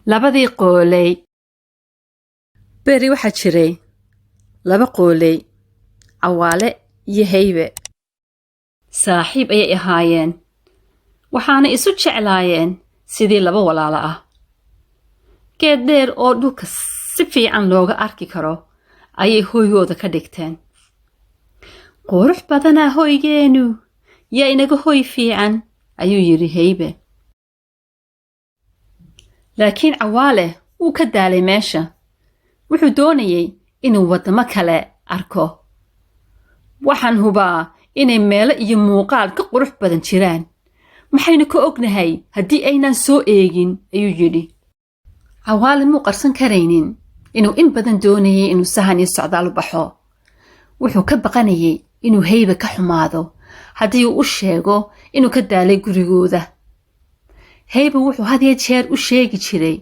labadii qooley. Beri waxaa jiray laba qooley, Cawaale iyo Haybe. Saaxiib ayay ahaayeen, waxaana isu jeclaayeen sidii laba walaalo ah. Geed dheer oo dhulka si fiican looga arki karo ayay hoygooda ka dhigteen. Qurux badanaa hoygeenu, yaa inaga hoy fiican, ayuu yidhi Haybe. Laakiin Cawaale wuu ka daalay meesha. Wuxuu doonayay inuu waddamo kale arko. Waxaan hubaa inay meelo iyo muuqaal ka qurux badan jiraan. Maxaynu ka ognahay haddii aynaan soo eegin, ayuu yidhi. Cawaale muu qarsan karaynin inuu in badan doonayay inuu sahan iyo socdaal u baxo. Wuxuu ka baqanayay inuu Haybe ka xumaado haddii uu u sheego inuu ka daalay gurigooda. Haybe wuxuu had iyo jeer u sheegi jiray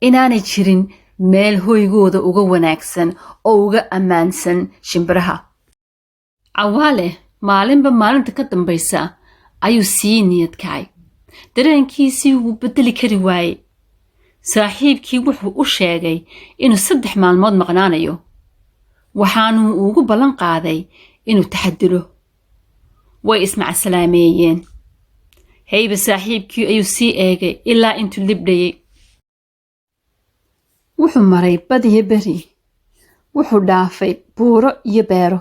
inaanay jirin meel hoygooda uga wanaagsan oo uga ammaansan shimbiraha. Cawaale maalinba maalinta ka dambaysa ayuu sii niyad kacay. Dareenkiisii wuu bedeli kari waayey. Saaxiibkii wuxuu u sheegay inuu 3 maalmood maqnaanayo. Waxaanuu ugu ballan qaaday inuu taxadiro. Way ismacasalaameeyeen. Haybe saaxiibkii ayuu sii eegay ilaa intuu libdhayay. Wuxuu maray bad iyo beri. Wuxuu dhaafay buuro iyo beero.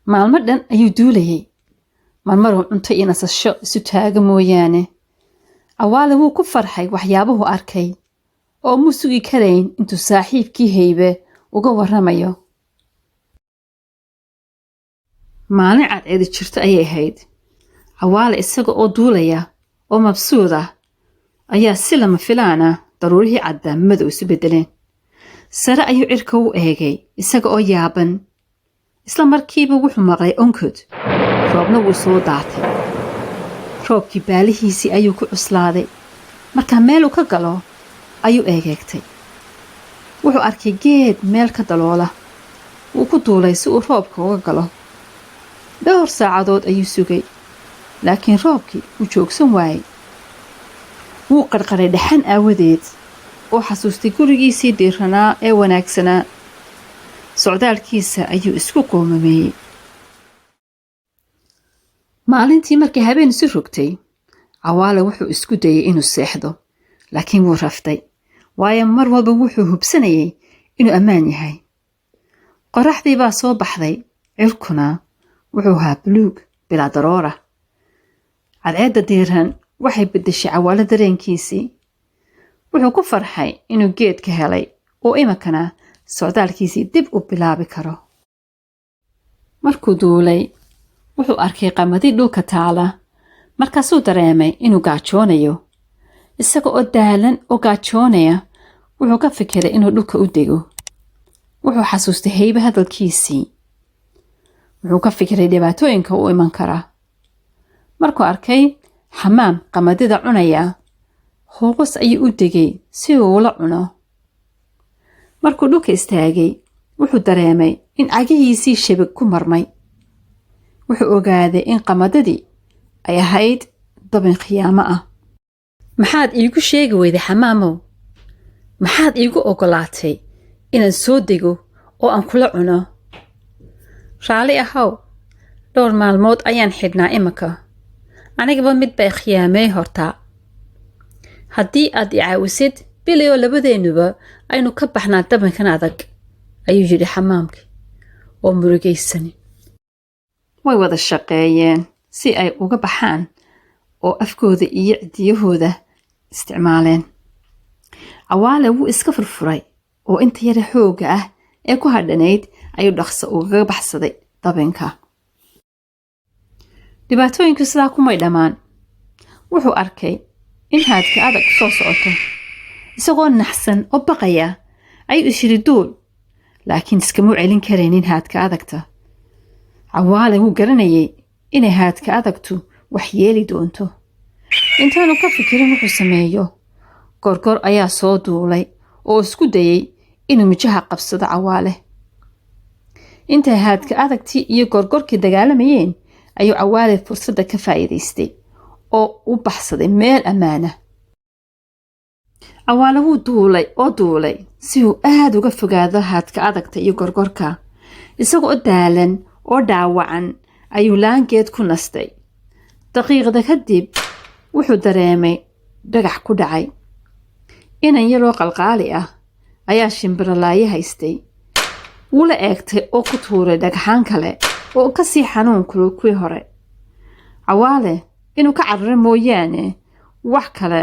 Maalmo dhan ayuu duulayay. Marmaruu cunto iyo nasasho isu taaga mooyaane. Cawaale wuu ku farxay waxyaabuhu arkay oo muu sugi karayn intuu saaxiibkii Haybe uga warramayo. Maalin cadceedi jirto ayay ahayd. Cawaale isaga oo duulaya oo mabsuud ah ayaa si lama filaan ah daruurihii caddaa madow isu beddeleen. Sare ayuu cirka u eegay isaga oo yaaban. Isla markiiba wuxuu maqlay onkod. Roobna wuu soo daatay. Roobkii baalihiisii ayuu ku cuslaaday. Markaa meeluu ka galo ayuu eegeegtay. Wuxuu arkay geed meel ka daloola. Wuu ku duulay si uu roobka uga galo. Dhowr saacadood ayuu sugay. Laakiin roobkii wuu joogsan waayey. Wuu qarqaray dhaxan aawadeed oo xasuustay gurigiisii diiranaa ee wanaagsanaa. Socdaalkiisa ayuu isku qoomameeyey. Maalintii markay habeen isu rogtay, Cawaale wuxuu isku dayay inuu seexdo, laakiin wuu raftay, waayo mar walba wuxuu hubsanayay inuu ammaan yahay. Qoraxdii baa soo baxday, cirkuna wuxuu ahaa buluug bilaa daroora. Cadceedda diiran waxay beddeshay Cawaale dareenkiisii. Wuxuu ku farxay inuu geed ka helay oo imakana socdaalkiisii dib u bilaabi karo. Markuu duulay, wuxuu arkay qamadi dhulka taala. Markaasuu dareemay inuu gaajoonayo. Isaga oo daalan oo gaajoonaya, wuxuu ka fikiray inuu dhulka u dego. Wuxuu xasuustay Haybe hadalkiisii. Wuxuu ka fikiray dhibaatooyinka u iman kara. Markuu arkay xamaam qamadida cunaya, hoos ayuu u degay si uu ula cuno. Markuu dhulka istaagay, wuxuu dareemay in cagihiisii shabag ku marmay. Wuxuu ogaaday in qamadadii ay ahayd dabin khiyaamo ah. Maxaad iigu sheegi weyday xamaamow? Maxaad iigu ogolaatay inaan soo dego oo aan kula cuno? Raali ahow, dhowr maalmood ayaan xidhnaa imaka. Anigaba mid bay khiyaamey hortaa. Haddii aad i caawisid, bilayoo labadeennuba aynu ka baxnaa dabinkan adag, ayuu yidhi xamaamkii oo murugaysani. Way wada shaqeeyeen si ay uga baxaan oo afkooda iyo cidiyahooda isticmaaleen. Cawaale wuu iska furfuray oo inta yara xoogga ah ee ku hadhanayd ayuu dhaqso ugaga baxsaday dabinka. Dhibaatooyinku sidaa kumay dhammaan. Wuxuu arkay in haadka adag soo socoto. Isagoo naxsan oo baqaya ayuu ishiri duul, laakiin iskamuu celin karaynin haadka adagta. Cawaale wuu garanayay inay haadka adagtu wax yeeli doonto. Intaanu ka fikirin wuxuu sameeyo, gorgor ayaa soo duulay oo isku dayay inuu mijaha qabsado Cawaale. Intay haadka adagtii iyo gorgorkii dagaalamayeen ayuu Cawaale fursadda ka faa'iidaystay oo u baxsaday meel ammaan ah. cawaale wuu duulay oo duulay si uu aad uga fogaado haadka adagta iyo gorgorka isagoo daalan oo dhaawacan ayuu laangeed ku nastay daqiiqda kadib wuxuu dareemay dhagax ku dhacay inan yaroo qalqaali ah ayaa shimbirolaaye haystay wuu la eegtay oo ku tuuray dhagxaan kale oo ka sii xanuun kulul kuwii hore cawaale inuu ka cararo mooyaane wax kale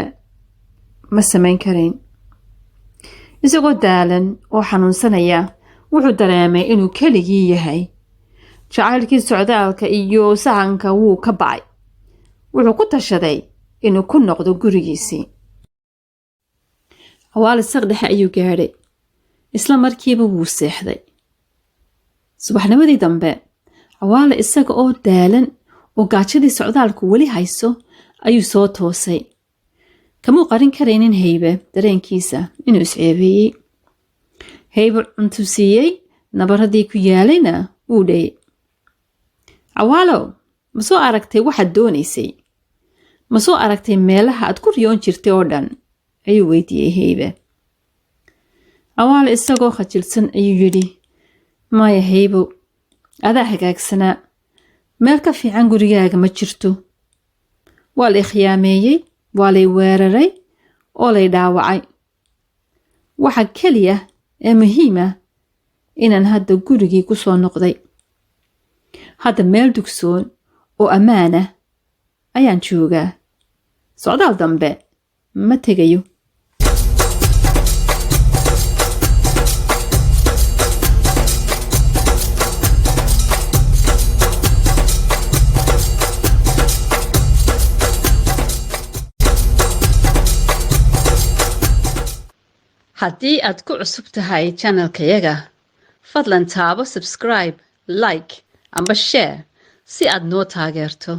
ma samayn karayn isagoo daalan oo xanuunsanaya wuxuu dareemay inuu keligii yahay jacaylkii socdaalka iyo sahanka wuu ka bacay wuxuu ku tashaday inuu ku noqdo gurigiisii cawaale saqdhexe ayuu gaadhay isla markiiba wuu seexday subaxnimadii dambe cawaale isaga oo daalan oo gaajadii socdaalku weli hayso ayuu soo toosay kamuu qarin karaynin haybe dareenkiisa inuu isceebeeyey haybe cuntu siiyey nabaradii ku yaalayna wuu dhayey cawaalow ma soo aragtay waxaad doonaysay ma soo aragtay meelaha aad ku riyoon jirtay oo dhan ayuu weydiiyey haybe cawaale isagoo khajilsan ayuu yidhi maya haybow adaa hagaagsanaa meel ka fiican gurigaaga ma jirto waa lay khiyaameeyey waa lay weeraray oo lay dhaawacay waxa keliya ee muhiima inaan hadda gurigii ku soo noqday hadda meel dugsoon oo ammaan ah ayaan joogaa socdaal dambe ma tegayo haddii aad ku cusub tahay channelkayaga fadlan taabo subscribe like amba share si aad noo taageerto